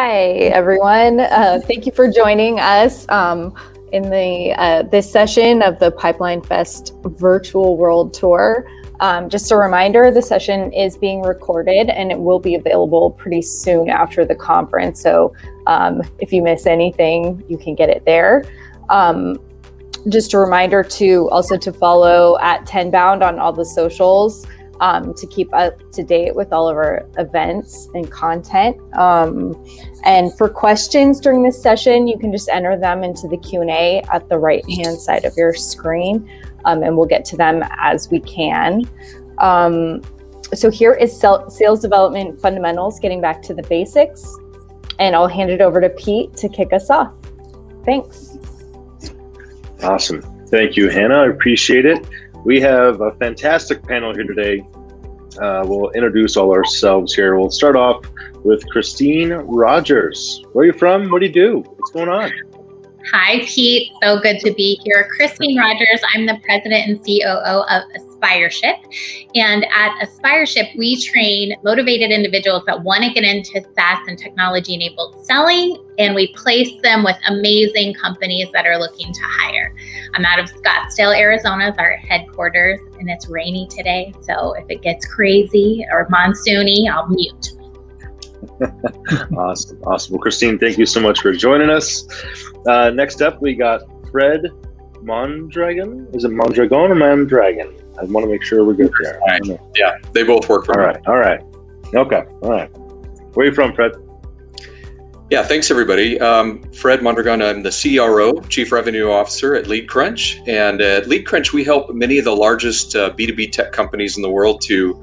Hi, everyone. Thank you for joining us in this session of the Pipeline Fest Virtual World Tour. Just a reminder, the session is being recorded and it will be available pretty soon after the conference. So if you miss anything, you can get it there. Just a reminder to follow at Tenbound on all the socials to keep up to date with all of our events and content. And for questions during this session, you can just enter them into the Q&A at the right-hand side of your screen, and we'll get to them as we can. So here is Sales Development Fundamentals, getting back to the basics, and I'll hand it over to Pete to kick us off. Thanks. Awesome. Thank you, Hannah. I appreciate it. We have a fantastic panel here today. We'll introduce all ourselves here. We'll start off with Christine Rogers. Where are you from? What do you do? What's going on? Hi, Pete. So good to be here. Christine Rogers. I'm the president and COO of Aspireship. And at Aspireship, we train motivated individuals that want to get into SaaS and technology-enabled selling, and we place them with amazing companies that are looking to hire. I'm out of Scottsdale, Arizona, is our headquarters, and it's rainy today. So if it gets crazy or monsoony, I'll mute. Awesome. Well, Christine, thank you so much for joining us. Next up, we got Fred Mondragon. Is it Mondragon or Mondragon? I want to make sure we're good there. Yeah, they both work for me. All right. Okay. All right. Where are you from, Fred? Yeah, thanks, everybody. Fred Mondragon. I'm the CRO, Chief Revenue Officer at LeadCrunch. And at LeadCrunch, we help many of the largest B2B tech companies in the world to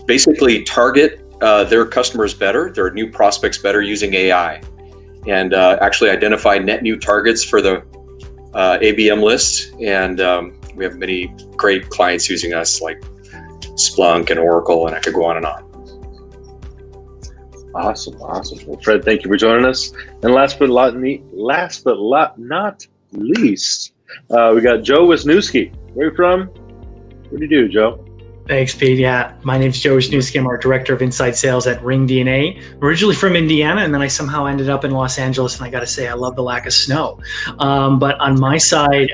basically target their customers better, their new prospects better using AI, and actually identify net new targets for the ABM list. And we have many great clients using us like Splunk and Oracle, and I could go on and on. Awesome. Well, Fred, thank you for joining us. And last but not least, we got Joe Wisniewski. Where are you from? What do you do, Joe? Thanks, Pete. Yeah, my name's Joe Wisniewski. I'm our Director of Inside Sales at ringDNA. I'm originally from Indiana, and then I somehow ended up in Los Angeles, and I got to say, I love the lack of snow. But on my side,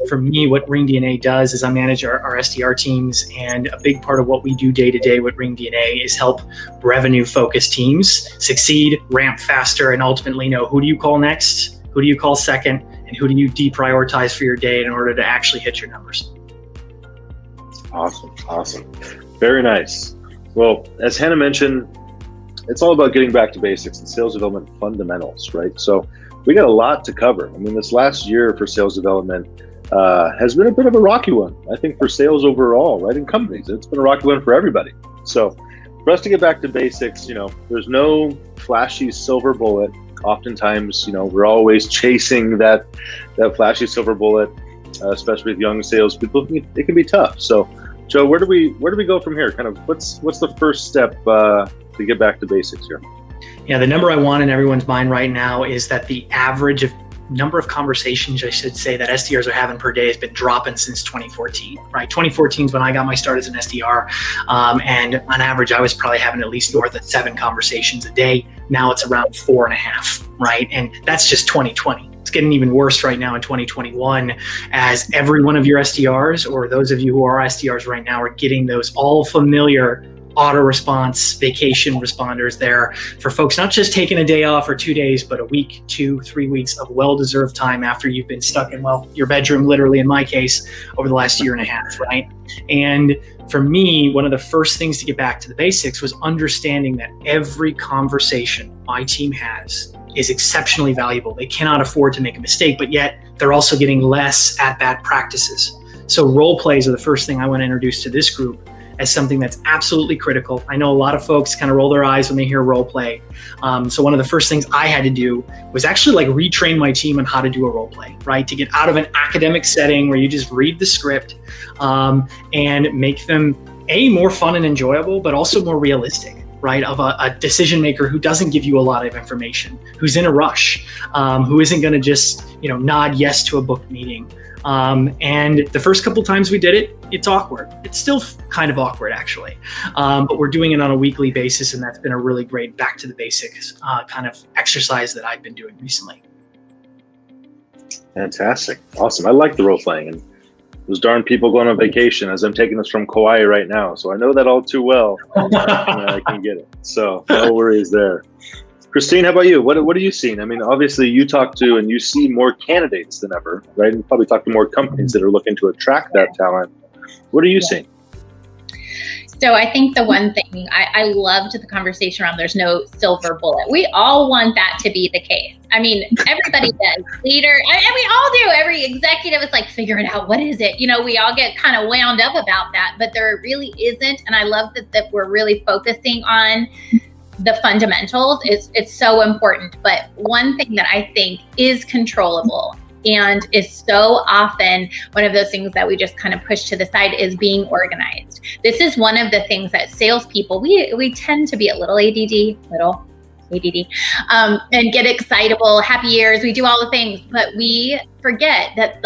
for me, what ringDNA does is I manage our SDR teams, and a big part of what we do day to day with ringDNA is help revenue-focused teams succeed, ramp faster, and ultimately know who do you call next, who do you call second, and who do you deprioritize for your day in order to actually hit your numbers. Awesome. Very nice. Well, as Hannah mentioned, it's all about getting back to basics and sales development fundamentals, right? So we got a lot to cover. I mean, this last year for sales development has been a bit of a rocky one, I think, for sales overall, right? In companies, it's been a rocky one for everybody. So for us to get back to basics, there's no flashy silver bullet. Oftentimes, we're always chasing that flashy silver bullet, especially with young salespeople. It can be tough. So Joe, where do we go from here? Kind of what's the first step to get back to basics here? Yeah, the number I want in everyone's mind right now is that the average of number of conversations, I should say, that SDRs are having per day has been dropping since 2014, right? 2014 is when I got my start as an SDR. And on average, I was probably having at least north of 7 conversations a day. Now it's around 4.5, right? And that's just 2020. It's getting even worse right now in 2021, as every one of your SDRs, or those of you who are SDRs right now, are getting those all familiar auto response vacation responders there for folks not just taking a day off or 2 days, but a week, 2, 3 weeks of well-deserved time after you've been stuck in, your bedroom, literally in my case, over the last year and a half, right? And for me, one of the first things to get back to the basics was understanding that every conversation my team has is exceptionally valuable. They cannot afford to make a mistake, but yet they're also getting less at-bat practices. So role plays are the first thing I want to introduce to this group as something that's absolutely critical. I know a lot of folks kind of roll their eyes when they hear role play. So one of the first things I had to do was actually retrain my team on how to do a role play, right? To get out of an academic setting where you just read the script and make them more fun and enjoyable, but also more realistic, right? Of a decision maker who doesn't give you a lot of information, who's in a rush, who isn't going to just, nod yes to a booked meeting. And the first couple times we did it, it's awkward. It's still kind of awkward, actually. But we're doing it on a weekly basis, and that's been a really great back to the basics kind of exercise that I've been doing recently. Fantastic. Awesome. I like the role playing, and those darn people going on vacation as I'm taking this from Kauai right now. So I know that all too well. I can get it. So no worries there. Christine, how about you? What are you seeing? I mean, obviously you talk to and you see more candidates than ever, right? And probably talk to more companies that are looking to attract that talent. What are you seeing? So I think the one thing, I loved the conversation around there's no silver bullet. We all want that to be the case. I mean, everybody does. Leader, and we all do. Every executive is like figuring out what is it. We all get kind of wound up about that, but there really isn't. And I love that we're really focusing on the fundamentals. It's so important. But one thing that I think is controllable and is so often one of those things that we just kind of push to the side is being organized. This is one of the things that salespeople, we tend to be a little ADD, and get excitable, happy years, we do all the things, but we forget that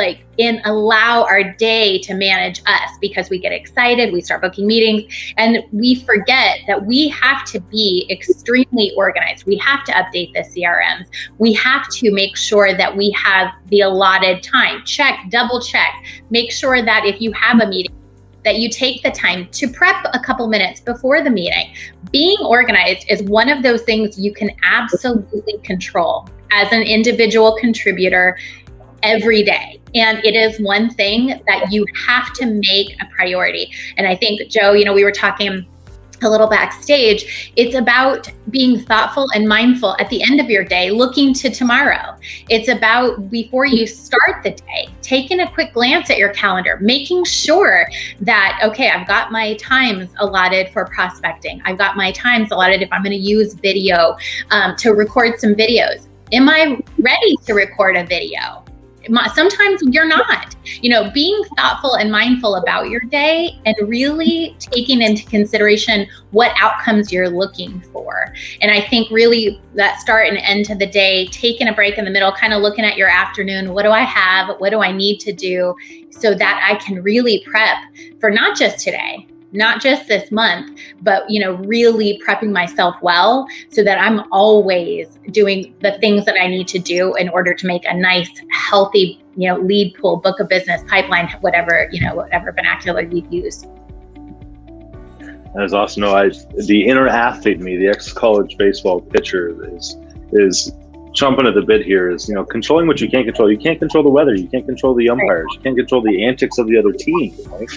allow our day to manage us because we get excited, we start booking meetings, and we forget that we have to be extremely organized. We have to update the CRMs. We have to make sure that we have the allotted time, check, double check, make sure that if you have a meeting, that you take the time to prep a couple minutes before the meeting. Being organized is one of those things you can absolutely control as an individual contributor every day. And it is one thing that you have to make a priority. And I think, Joe, we were talking a little backstage, it's about being thoughtful and mindful at the end of your day, looking to tomorrow. It's about, before you start the day, taking a quick glance at your calendar, making sure that, okay, I've got my times allotted for prospecting. I've got my times allotted if I'm going to use video to record some videos. Am I ready to record a video? Sometimes you're not, being thoughtful and mindful about your day and really taking into consideration what outcomes you're looking for. And I think really that start and end to the day, taking a break in the middle, kind of looking at your afternoon, what do I have? What do I need to do so that I can really prep for not just today, not just this month, but, really prepping myself well so that I'm always doing the things that I need to do in order to make a nice, healthy, lead pool, book of business, pipeline, whatever vernacular you use. That is awesome. No, the inner athlete in me, the ex-college baseball pitcher is chomping at the bit here is, controlling what you can't control. You can't control the weather. You can't control the umpires. You can't control the antics of the other team, right?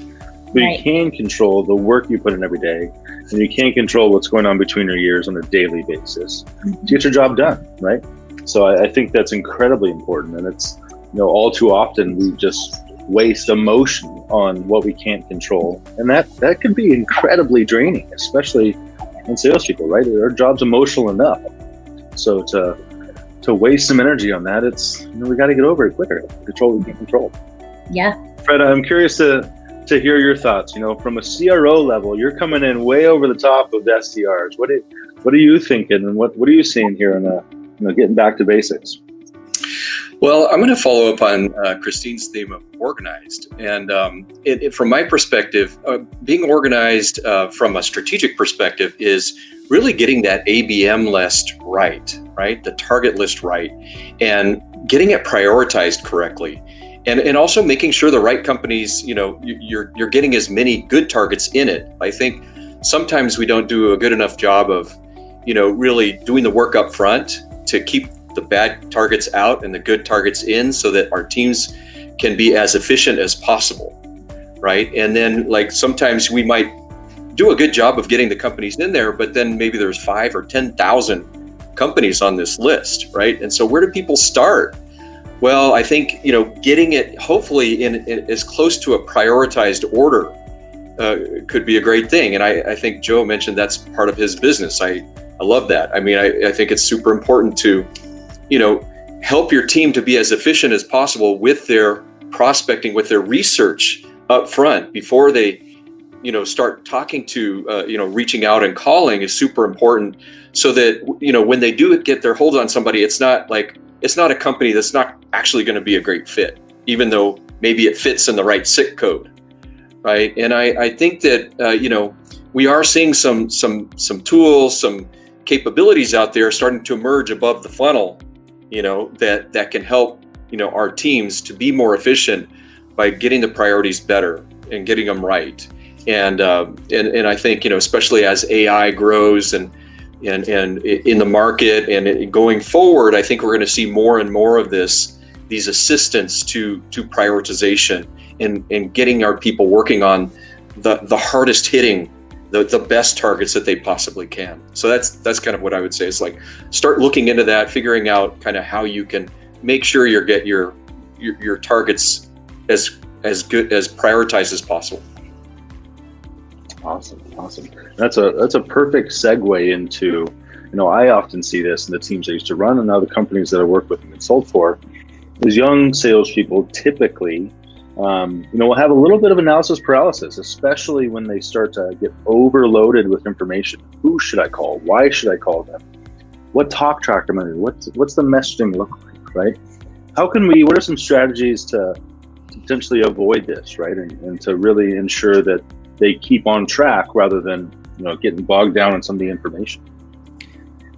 But you can control the work you put in every day, and you can control what's going on between your ears on a daily basis to get your job done, right? So I think that's incredibly important, and it's, all too often we just waste emotion on what we can't control, and that can be incredibly draining, especially in salespeople, right? Our job's emotional enough, so to waste some energy on that, it's we got to get over it quicker. Control what we can't control. Yeah, Fred, I'm curious to hear your thoughts. From a CRO level, you're coming in way over the top of the SDRs. What are you thinking, and what are you seeing here in getting back to basics? Well, I'm going to follow up on Christine's theme of organized. And from my perspective, being organized from a strategic perspective is really getting that ABM list right? The target list right, and getting it prioritized correctly. And also making sure the right companies, you're getting as many good targets in it. I think sometimes we don't do a good enough job of, really doing the work up front to keep the bad targets out and the good targets in so that our teams can be as efficient as possible, right? And then sometimes we might do a good job of getting the companies in there, but then maybe there's 5,000 or 10,000 companies on this list, right? And so where do people start? Well, I think, getting it hopefully in as close to a prioritized order could be a great thing. And I think Joe mentioned that's part of his business. I love that. I mean, I think it's super important to, help your team to be as efficient as possible with their prospecting, with their research up front before they, start talking to, reaching out and calling is super important so that, when they do get their hold on somebody, it's not a company that's not actually going to be a great fit, even though maybe it fits in the right SIC code, right? And I think that we are seeing some tools, some capabilities out there starting to emerge above the funnel, that can help our teams to be more efficient by getting the priorities better and getting them right. And I think especially as AI grows and in the market and going forward, I think we're going to see more and more of these assistants to prioritization and getting our people working on the hardest hitting, the best targets that they possibly can. So that's kind of what I would say. It's like start looking into that, figuring out kind of how you can make sure you get your targets as good as prioritized as possible. Awesome. That's a perfect segue into, I often see this in the teams I used to run and other companies that I work with and consult for, is young salespeople typically, will have a little bit of analysis paralysis, especially when they start to get overloaded with information. Who should I call? Why should I call them? What talk track am I doing? What's the messaging look like, right? What are some strategies to potentially avoid this, right? And to really ensure that they keep on track rather than, getting bogged down in some of the information.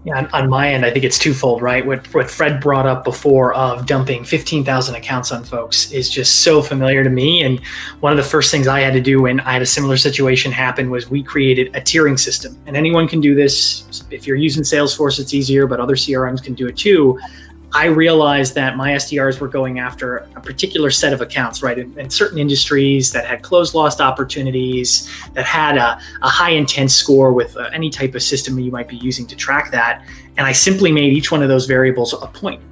Yeah, on my end, I think it's twofold, right? What Fred brought up before of dumping 15,000 accounts on folks is just so familiar to me. And one of the first things I had to do when I had a similar situation happen was we created a tiering system. And anyone can do this. If you're using Salesforce, it's easier, but other CRMs can do it too. I realized that my SDRs were going after a particular set of accounts, right? In certain industries that had closed lost opportunities, that had a high intent score with any type of system you might be using to track that. And I simply made each one of those variables a point,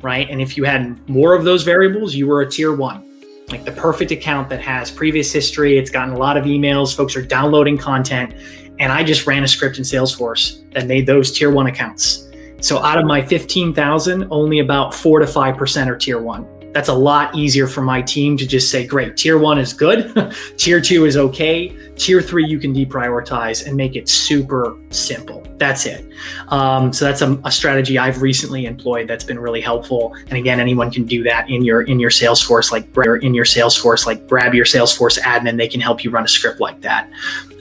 right? And if you had more of those variables, you were a tier 1. Like the perfect account that has previous history, it's gotten a lot of emails, folks are downloading content. And I just ran a script in Salesforce that made those tier 1 accounts. So out of my 15,000, only about 4 to 5% are tier 1. That's a lot easier for my team to just say, great, tier 1 is good, tier 2 is okay, tier 3 you can deprioritize and make it super simple. That's it. So that's a strategy I've recently employed that's been really helpful. And again, anyone can do that in your Salesforce, like grab your Salesforce admin. They can help you run a script like that.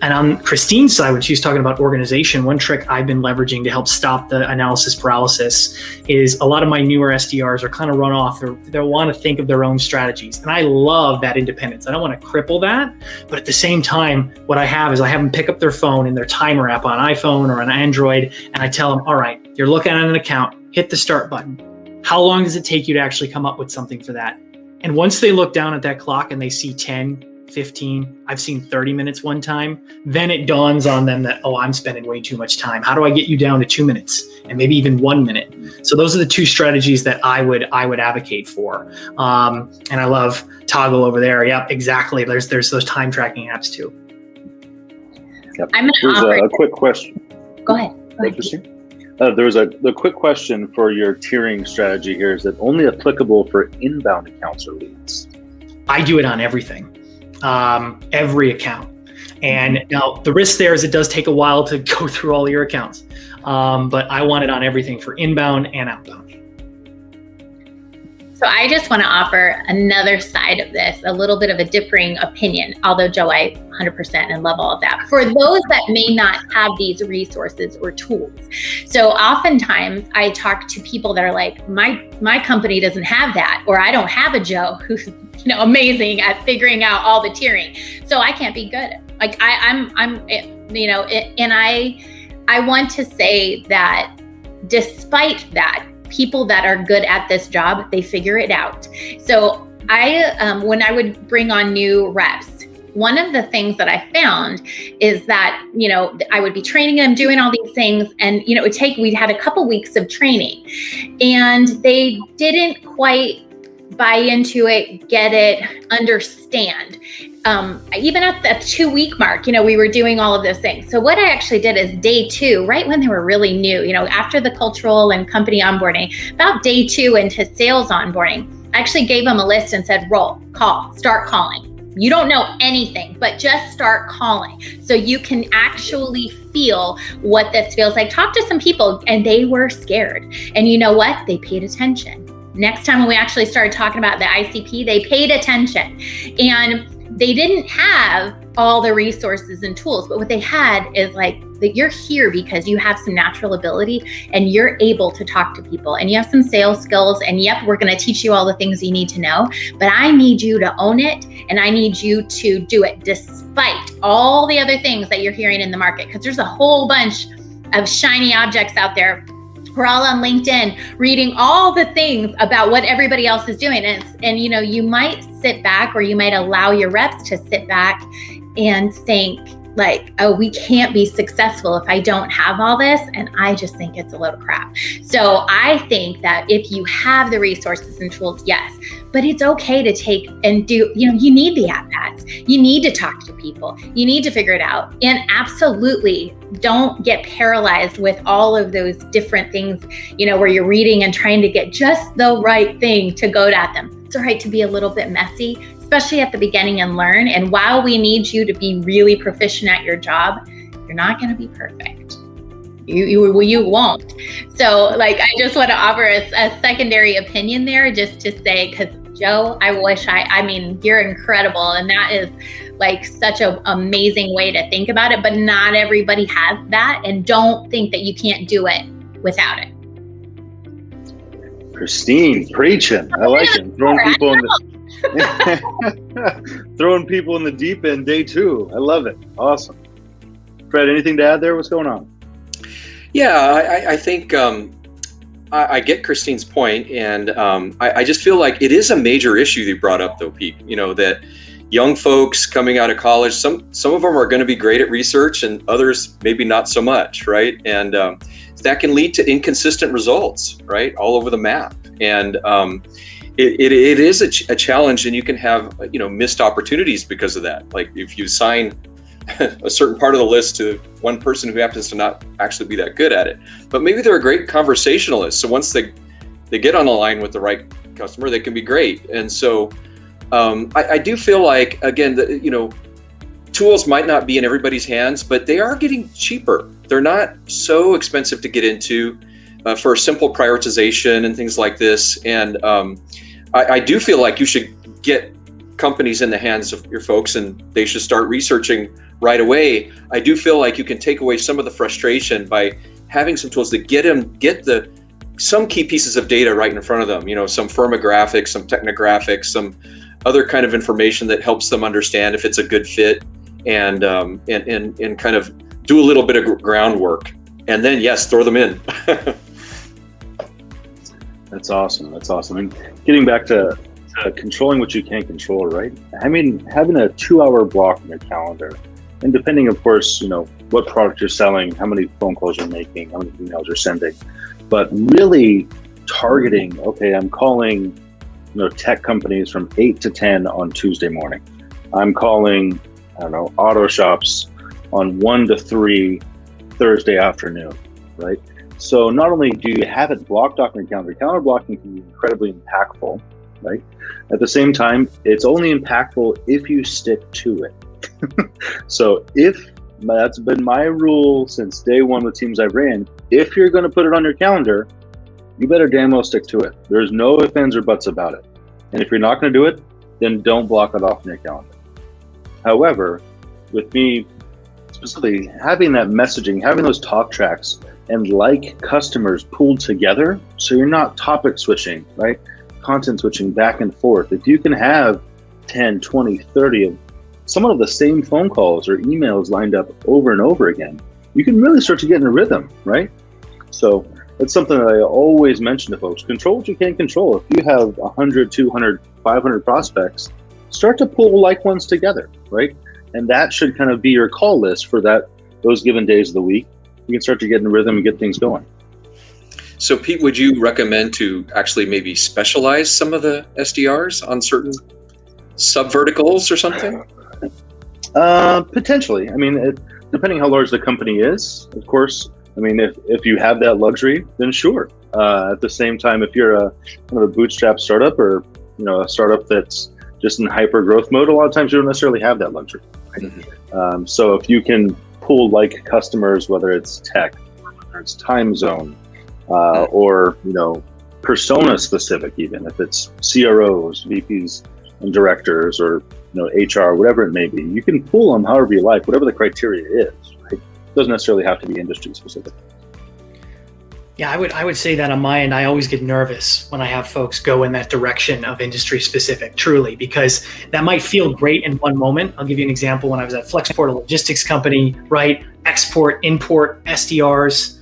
And on Christine's side, when she's talking about organization, one trick I've been leveraging to help stop the analysis paralysis is a lot of my newer SDRs are kind of run off. They want to think of their own strategies. And I love that independence. I don't want to cripple that. But at the same time, what I have is I have them pick up their phone in their timer app on iPhone or on Android. And I tell them, all right, you're looking at an account, hit the start button. How long does it take you to actually come up with something for that? And once they look down at that clock and they see 10, 15, I've seen 30 minutes one time, then it dawns on them that, I'm spending way too much time. How do I get you down to 2 minutes and maybe even 1 minute? So those are the two strategies that I would advocate for. And I love Toggle over there. Yep, exactly. There's those time tracking apps too. Yep. There's a quick question. Go ahead. There's a quick question for your tiering strategy here. Is it only applicable for inbound accounts or leads? I do it on everything. Every account. And now the risk there is it does take a while to go through all your accounts. But I want it on everything for inbound and outbound. So I just want to offer another side of this, a little bit of a differing opinion, although Joe, I 100% and love all of that. For those that may not have these resources or tools. So oftentimes I talk to people that are like, my company doesn't have that, or I don't have a Joe who's amazing at figuring out all the tiering. So I can't be good. Like and I want to say that despite that, people that are good at this job, they figure it out. So when I would bring on new reps, one of the things that I found is that, I would be training them, doing all these things, and, we'd had a couple weeks of training and they didn't quite buy into it, get it, understand. Even at the 2-week mark, we were doing all of those things. So what I actually did is day 2, right when they were really new, after the cultural and company onboarding, about day 2 into sales onboarding, I actually gave them a list and said, roll, call, start calling. You don't know anything, but just start calling so you can actually feel what this feels like. Talk to some people, and they were scared. And you know what? They paid attention. Next time when we actually started talking about the ICP, they paid attention. And they didn't have all the resources and tools, but what they had is like that you're here because you have some natural ability and you're able to talk to people and you have some sales skills, and yep, we're going to teach you all the things you need to know, but I need you to own it and I need you to do it despite all the other things that you're hearing in the market, because there's a whole bunch of shiny objects out there. We're all on LinkedIn reading all the things about what everybody else is doing. And you know, you might sit back, or you might allow your reps to sit back and think like, oh, we can't be successful if I don't have all this. And I just think it's a load of crap. So I think that if you have the resources and tools, yes, but it's okay to take and do, you know, you need the at-bats. You need to talk to people. You need to figure it out. And absolutely don't get paralyzed with all of those different things, you know, where you're reading and trying to get just the right thing to go at them. It's all right to be a little bit messy, especially at the beginning, and learn. And while we need you to be really proficient at your job, you're not going to be perfect. You won't. So like, I just want to offer a secondary opinion there, just to say, because Joe, I mean, you're incredible. And that is like such an amazing way to think about it, but not everybody has that. And don't think that you can't do it without it. Christine, preaching. I like it. Throwing people in the deep end, day two. I love it. Awesome. Fred, anything to add there? What's going on? Yeah, I think I get Christine's point, and I just feel like it is a major issue you brought up, though, Pete. You know, that young folks coming out of college, some of them are going to be great at research, and others maybe not so much, right? And that can lead to inconsistent results, right, all over the map. And it is a challenge, and you can have, you know, missed opportunities because of that. Like if you assign a certain part of the list to one person who happens to not actually be that good at it, but maybe they're a great conversationalist. So once they get on the line with the right customer, they can be great. And so I do feel like, again, that, you know, tools might not be in everybody's hands, but they are getting cheaper. They're not so expensive to get into for simple prioritization and things like this. And I do feel like you should get companies in the hands of your folks, and they should start researching right away. I do feel like you can take away some of the frustration by having some tools that get some key pieces of data right in front of them. You know, some firmographics, some technographics, some other kind of information that helps them understand if it's a good fit, and kind of do a little bit of groundwork, and then yes, throw them in. That's awesome. That's awesome. And getting back to controlling what you can't control, right? I mean, having a 2-hour block in your calendar, and depending, of course, you know, what product you're selling, how many phone calls you're making, how many emails you're sending, but really targeting, okay, I'm calling, you know, tech companies from 8 to 10 on Tuesday morning. I'm calling, I don't know, auto shops on 1 to 3 Thursday afternoon, right? So not only do you have it blocked off in your calendar blocking can be incredibly impactful, right? At the same time, it's only impactful if you stick to it. So that's been my rule since day one with teams I've ran, if you're going to put it on your calendar, you better damn well stick to it. There's no ifs, ands, or buts about it. And if you're not going to do it, then don't block it off in your calendar. However, with me specifically, having that messaging, having those talk tracks, and like customers pooled together, so you're not topic switching, right? Content switching back and forth. If you can have 10, 20, 30 of somewhat of the same phone calls or emails lined up over and over again, you can really start to get in a rhythm, right? So that's something that I always mention to folks. Control what you can control. If you have 100, 200, 500 prospects, start to pull like ones together, right? And that should kind of be your call list for those given days of the week. You can start to get in a rhythm and get things going. So Pete, would you recommend to actually maybe specialize some of the SDRs on certain sub-verticals or something? Potentially. I mean, depending how large the company is, of course. I mean, if you have that luxury, then sure. At the same time, if you're a kind of a bootstrap startup, or you know, a startup that's just in hyper growth mode, a lot of times you don't necessarily have that luxury. Right? Mm-hmm. So if you can pull like customers, whether it's tech, whether it's time zone, or you know, persona specific, even if it's CROs, VPs, and directors, or HR, whatever it may be. You can pull them however you like, whatever the criteria is, right? It doesn't necessarily have to be industry specific. Yeah, I would say that on my end, I always get nervous when I have folks go in that direction of industry specific, truly, because that might feel great in one moment. I'll give you an example. When I was at Flexport, a logistics company, right? Export, import, SDRs.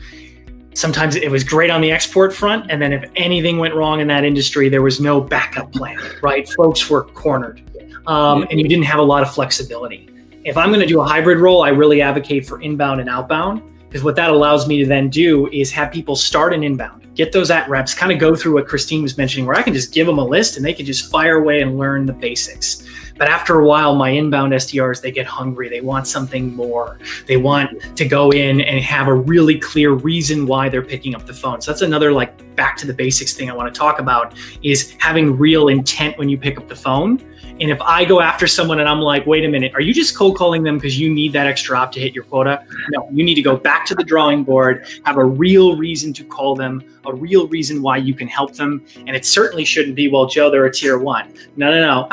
Sometimes it was great on the export front. And then if anything went wrong in that industry, there was no backup plan, right? Folks were cornered and you didn't have a lot of flexibility. If I'm going to do a hybrid role, I really advocate for inbound and outbound. Because what that allows me to then do is have people start an inbound, get those at reps, kind of go through what Christine was mentioning, where I can just give them a list and they can just fire away and learn the basics. But after a while, my inbound SDRs, they get hungry. They want something more. They want to go in and have a really clear reason why they're picking up the phone. So that's another back to the basics thing I want to talk about, is having real intent when you pick up the phone. And if I go after someone and I'm like, wait a minute, are you just cold calling them because you need that extra op to hit your quota? No, you need to go back to the drawing board, have a real reason to call them, a real reason why you can help them. And it certainly shouldn't be, well, Joe, they're a tier 1. No.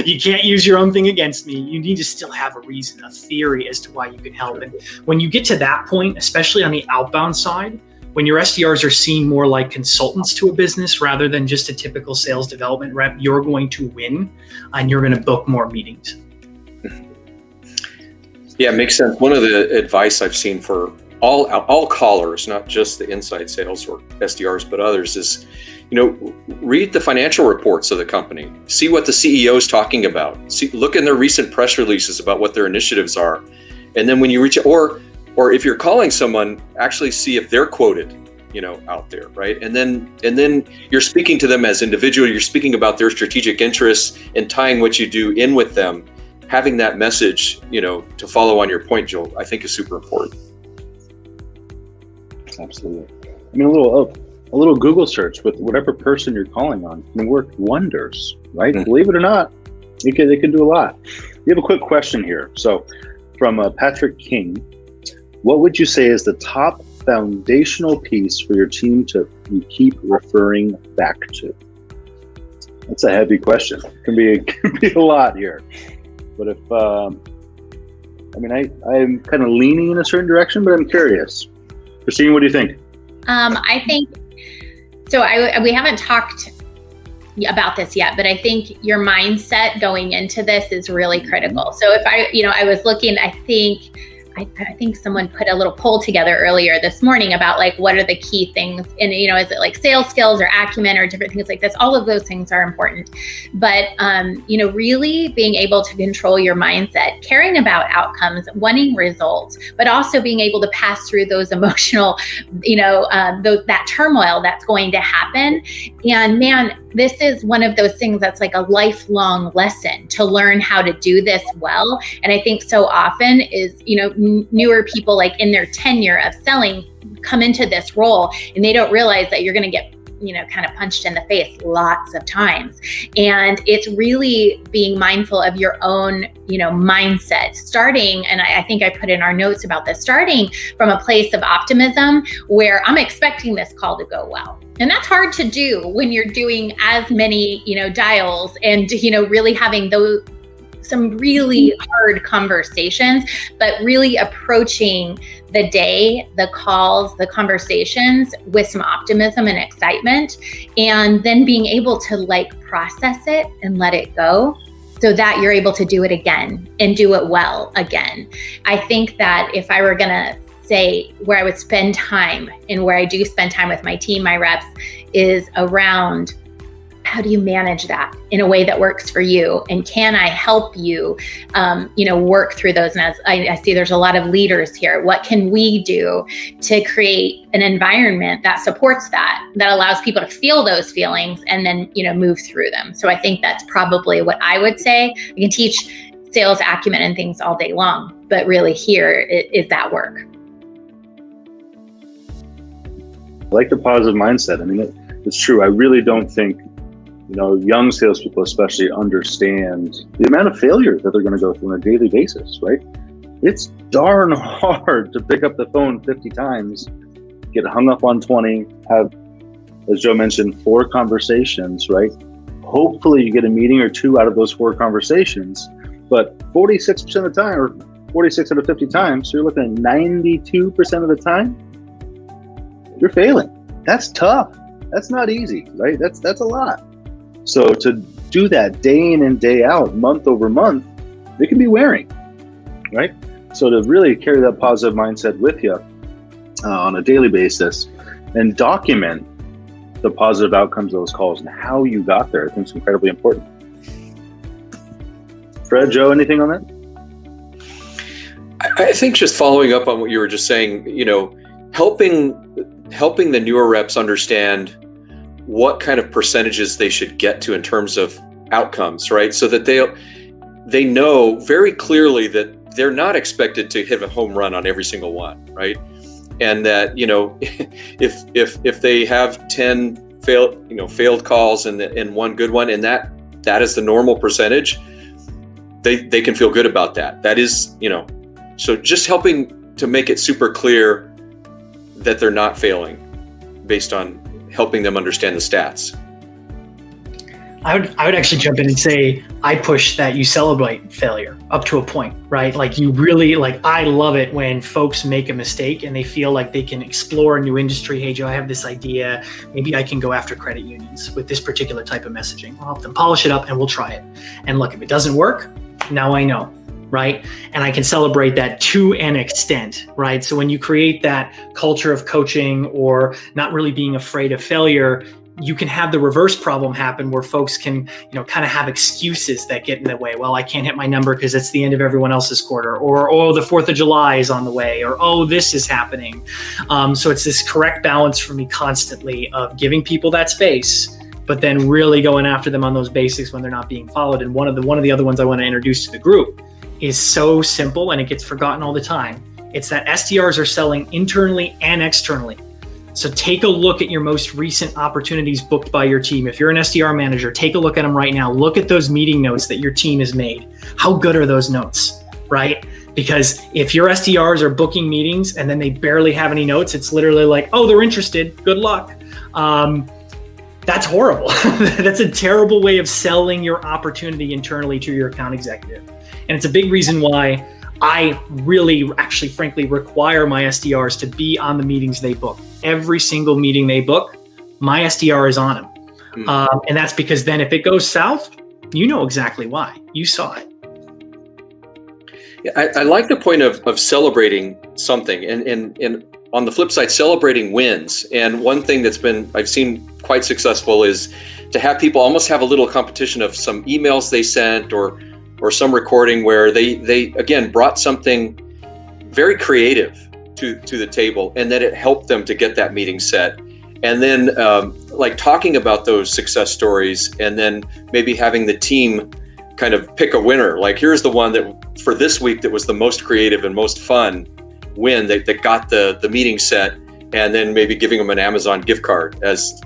You can't use your own thing against me. You need to still have a reason, a theory as to why you can help. And when you get to that point, especially on the outbound side, when your SDRs are seen more like consultants to a business rather than just a typical sales development rep, you're going to win and you're going to book more meetings. Yeah, it makes sense. One of the advice I've seen for all callers, not just the inside sales or SDRs, but others, is, read the financial reports of the company, see what the CEO is talking about, look in their recent press releases about what their initiatives are. And then when you reach, or if you're calling someone, actually see if they're quoted, out there, right? And then you're speaking to them as individual, you're speaking about their strategic interests and tying what you do in with them. Having that message, to follow on your point, Joel, I think is super important. Absolutely. I mean, a little Google search with whatever person you're calling on can work wonders, right? Mm-hmm. Believe it or not, they can do a lot. We have a quick question here. So from Patrick King, what would you say is the top foundational piece for your team to keep referring back to? That's a heavy question. It can be a lot here. But if, I'm kind of leaning in a certain direction, but I'm curious. Christine, what do you think? I think, so we haven't talked about this yet, but I think your mindset going into this is really critical. So if I was looking, I think someone put a little poll together earlier this morning about what are the key things, and is it sales skills or acumen or different things like this? All of those things are important, but really being able to control your mindset, caring about outcomes, wanting results, but also being able to pass through those emotional, that turmoil that's going to happen. And man, this is one of those things that's a lifelong lesson to learn how to do this well. And I think so often is, newer people in their tenure of selling come into this role and they don't realize that you're going to get, kind of punched in the face lots of times. And it's really being mindful of your own, mindset, starting, and I think I put in our notes about this, starting from a place of optimism where I'm expecting this call to go well. And that's hard to do when you're doing as many, dials and, really having some really hard conversations, but really approaching the day, the calls, the conversations with some optimism and excitement, and then being able to process it and let it go so that you're able to do it again and do it well again. I think that if I were gonna say where I would spend time and where I do spend time with my team, my reps, is around how do you manage that in a way that works for you? And can I help you, work through those? And as I see there's a lot of leaders here, what can we do to create an environment that supports that allows people to feel those feelings and then, move through them? So I think that's probably what I would say. We can teach sales acumen and things all day long, but really here is that work. I like the positive mindset. I mean, it's true. I really don't think young salespeople especially understand the amount of failure that they're going to go through on a daily basis, right? It's darn hard to pick up the phone 50 times, get hung up on 20, have, as Joe mentioned, 4 conversations, right? Hopefully you get a meeting or two out of those 4 conversations, but 46% of the time, or 46 out of 50 times, so you're looking at 92% of the time, you're failing. That's tough. That's not easy, right? That's a lot. So to do that day in and day out, month over month, it can be wearing, right? So to really carry that positive mindset with you on a daily basis and document the positive outcomes of those calls and how you got there, I think is incredibly important. Fred, Joe, anything on that? I think just following up on what you were just saying, helping the newer reps understand what kind of percentages they should get to in terms of outcomes, right? So that they know very clearly that they're not expected to hit a home run on every single one, right? And that, if they have 10 failed calls and one good one, and that is the normal percentage, they can feel good about that. That is, so just helping to make it super clear that they're not failing based on helping them understand the stats. I would actually jump in and say I push that you celebrate failure up to a point, right? Like you really, I love it when folks make a mistake and they feel like they can explore a new industry. Hey, Joe, I have this idea. Maybe I can go after credit unions with this particular type of messaging. I'll help them polish it up and we'll try it. And look, if it doesn't work, now I know, right? And I can celebrate that to an extent, right? So when you create that culture of coaching or not really being afraid of failure, you can have the reverse problem happen where folks can, kind of have excuses that get in the way. Well, I can't hit my number because it's the end of everyone else's quarter, or, oh, the 4th of July is on the way, or, oh, this is happening. So it's this correct balance for me constantly of giving people that space, but then really going after them on those basics when they're not being followed. And one of the other ones I want to introduce to the group is so simple and it gets forgotten all the time. It's that SDRs are selling internally and externally. So take a look at your most recent opportunities booked by your team. If you're an SDR manager, take a look at them right now. Look at those meeting notes that your team has made. How good are those notes, right? Because if your SDRs are booking meetings and then they barely have any notes, it's literally like, oh, they're interested. Good luck. That's horrible. That's a terrible way of selling your opportunity internally to your account executive. And it's a big reason why I really, actually, frankly, require my SDRs to be on the meetings they book. Every single meeting they book, my SDR is on them. And that's because then if it goes south, you know exactly why. You saw it. Yeah, I like the point of celebrating something and on the flip side, celebrating wins. And one thing I've seen quite successful is to have people almost have a little competition of some emails they sent or some recording where they again brought something very creative to the table, and that it helped them to get that meeting set. And then talking about those success stories, and then maybe having the team kind of pick a winner. Like, here's the one that for this week that was the most creative and most fun win that got the meeting set, and then maybe giving them an Amazon gift card as,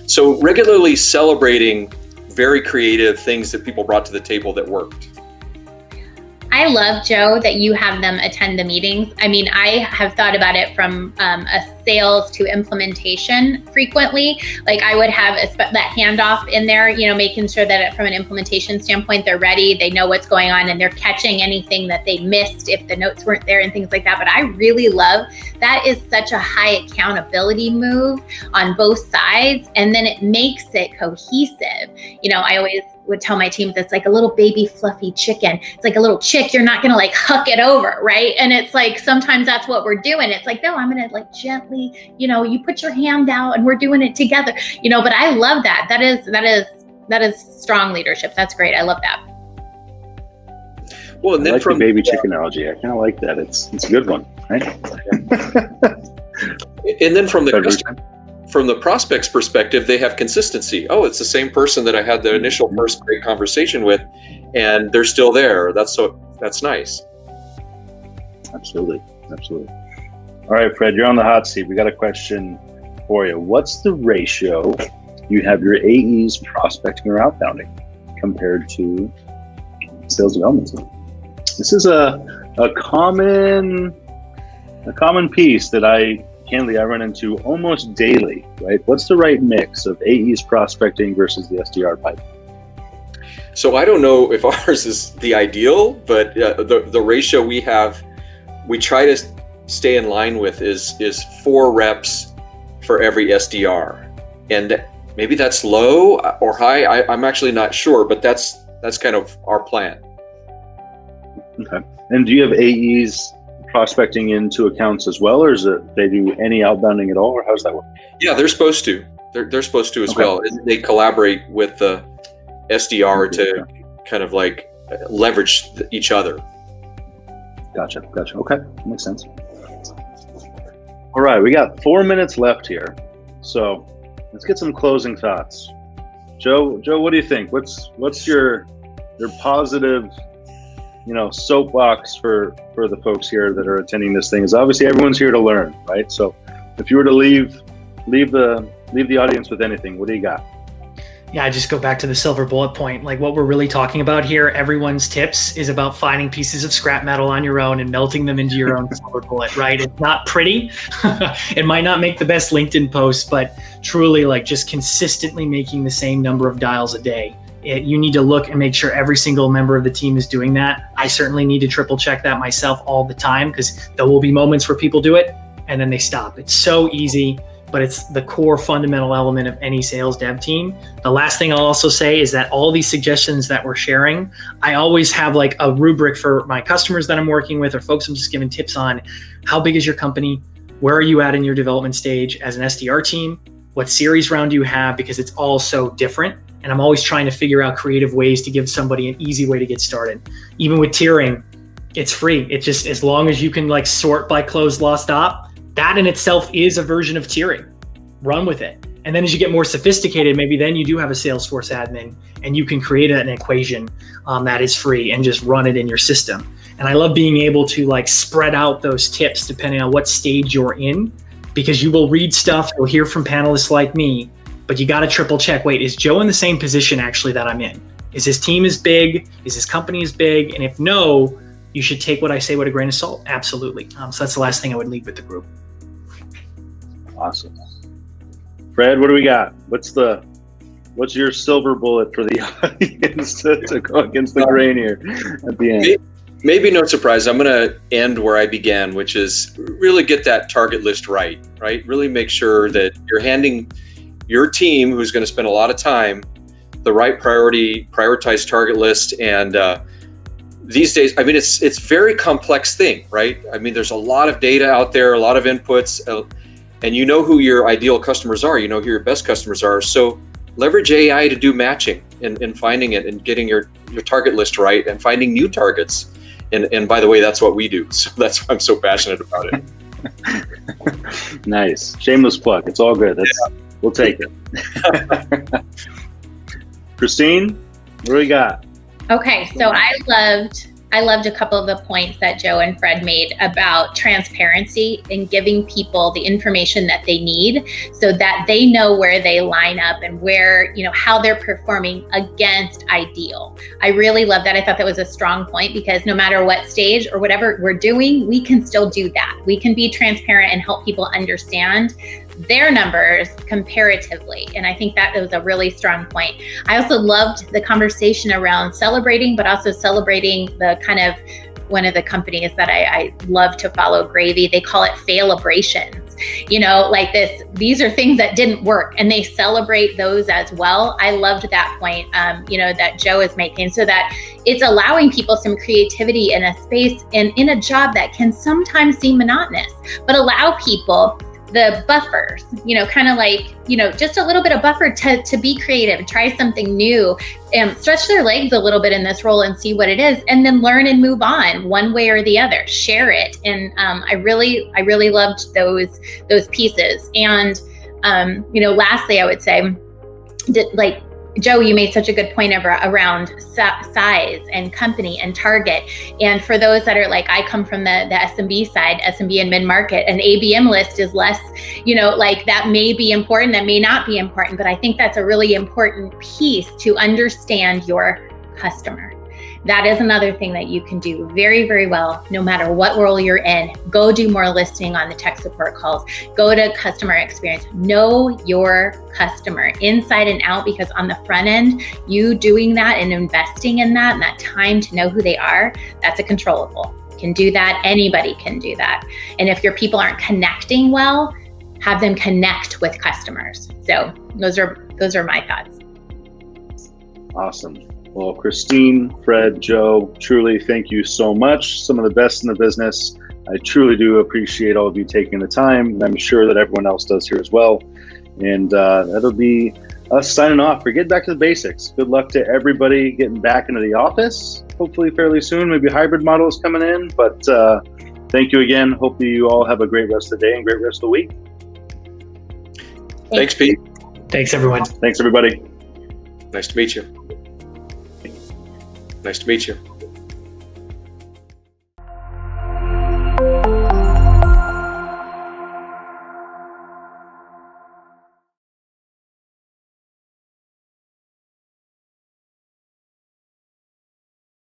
so regularly celebrating very creative things that people brought to the table that worked. I love, Joe, that you have them attend the meetings. I mean, I have thought about it from a sales to implementation frequently. Like I would have that handoff in there, making sure that from an implementation standpoint, they're ready, they know what's going on, and they're catching anything that they missed if the notes weren't there and things like that. But I really love that. Is such a high accountability move on both sides. And then it makes it cohesive. I always would tell my teams it's like a little baby fluffy chicken. It's like a little chick. You're not going to huck it over, right? And it's like sometimes that's what we're doing. It's like, no, I'm going to gently, you put your hand out and we're doing it together, but I love that. That is strong leadership. That's great. I love that. Well, and then I like from the baby chicken analogy. I kind of like that. It's a good one, right? And then from the prospect's perspective, they have consistency. Oh, it's the same person that I had the initial first great conversation with, and they're still there. That's nice. Absolutely. All right, Fred, you're on the hot seat. We got a question for you. What's the ratio you have your AEs prospecting or outbounding compared to sales development team? This is a common piece that I candidly I run into almost daily, right? What's the right mix of AEs prospecting versus the SDR pipe? So I don't know if ours is the ideal, but the ratio we try to stay in line with is 4 reps for every SDR. And maybe that's low or high. I'm actually not sure, but that's kind of our plan. Okay. And do you have AEs prospecting into accounts as well, or is it they do any outbounding at all, or how does that work? Yeah, they're supposed to. They're supposed to as well. They collaborate with the SDR to kind of like leverage each other. Gotcha. Okay, that makes sense. All right, we got 4 minutes left here, so let's get some closing thoughts. Joe, what do you think? What's your positive, soapbox for the folks here that are attending this thing? Is obviously everyone's here to learn, right? So if you were to leave the audience with anything, what do you got? Yeah, I just go back to the silver bullet point. Like what we're really talking about here, everyone's tips is about finding pieces of scrap metal on your own and melting them into your own silver bullet, right? It's not pretty. It might not make the best LinkedIn posts, but truly like just consistently making the same number of dials a day. You need to look and make sure every single member of the team is doing that. I certainly need to triple check that myself all the time because there will be moments where people do it and then they stop. It's so easy, but it's the core fundamental element of any sales dev team. The last thing I'll also say is that all these suggestions that we're sharing, I always have like a rubric for my customers that I'm working with or folks I'm just giving tips on. How big is your company? Where are you at in your development stage as an SDR team? What series round do you have? Because it's all so different. And I'm always trying to figure out creative ways to give somebody an easy way to get started. Even with tiering, it's free. It's just as long as you can like sort by closed law stop, that in itself is a version of tiering. Run with it. And then as you get more sophisticated, maybe then you do have a Salesforce admin and you can create an equation that is free and just run it in your system. And I love being able to like spread out those tips depending on what stage you're in, because you will read stuff, you'll hear from panelists like me, but you got to triple check. Wait, is Joe in the same position actually that I'm in? Is his team as big? Is his company as big? And if no, you should take what I say with a grain of salt. Absolutely. So that's the last thing I would leave with the group. Awesome. Fred, what do we got? What's your silver bullet for the audience to go against the grain here at the end? Maybe no surprise. I'm going to end where I began, which is really get that target list right? Really make sure that you're handing your team, who's going to spend a lot of time, the right prioritized target list. And these days, I mean, it's very complex thing, right? I mean, there's a lot of data out there, a lot of inputs, and you know who your ideal customers are, you know who your best customers are. So leverage AI to do matching and finding it and getting your target list right and finding new targets. And by the way, that's what we do. So that's why I'm so passionate about it. Nice. Shameless plug. It's all good. We'll take it. Christine, what do we got? Okay, so I loved a couple of the points that Joe and Fred made about transparency and giving people the information that they need so that they know where they line up and where, how they're performing against ideal. I really love that. I thought that was a strong point because no matter what stage or whatever we're doing, we can still do that. We can be transparent and help people understand their numbers comparatively. And I think that was a really strong point. I also loved the conversation around celebrating, but also celebrating the kind of one of the companies that I love to follow, Gravy, they call it fail-abrations. Like these are things that didn't work and they celebrate those as well. I loved that point, that Joe is making, so that it's allowing people some creativity in a space and in a job that can sometimes seem monotonous, but allow people the buffers, kind of like, just a little bit of buffer to be creative, try something new, and stretch their legs a little bit in this role and see what it is, and then learn and move on one way or the other, share it. And I really loved those pieces. And, lastly, I would say, Joe, you made such a good point around size and company and target. And for those that are like, I come from the SMB side, SMB and mid-market, an ABM list is less, that may be important, that may not be important, but I think that's a really important piece to understand your customer. That is another thing that you can do very, very well, no matter what role you're in. Go do more listening on the tech support calls. Go to customer experience. Know your customer inside and out, because on the front end, you doing that and investing in that and that time to know who they are, that's a controllable. You can do that. Anybody can do that. And if your people aren't connecting well, have them connect with customers. So those are my thoughts. Awesome. Well, Christine, Fred, Joe, truly thank you so much. Some of the best in the business. I truly do appreciate all of you taking the time, and I'm sure that everyone else does here as well. And that'll be us signing off. For getting back to the basics. Good luck to everybody getting back into the office, hopefully fairly soon. Maybe hybrid models coming in, but thank you again. Hope you all have a great rest of the day and great rest of the week. Thanks, Pete. Thanks, everyone. Thanks, everybody. Nice to meet you. Nice to meet you.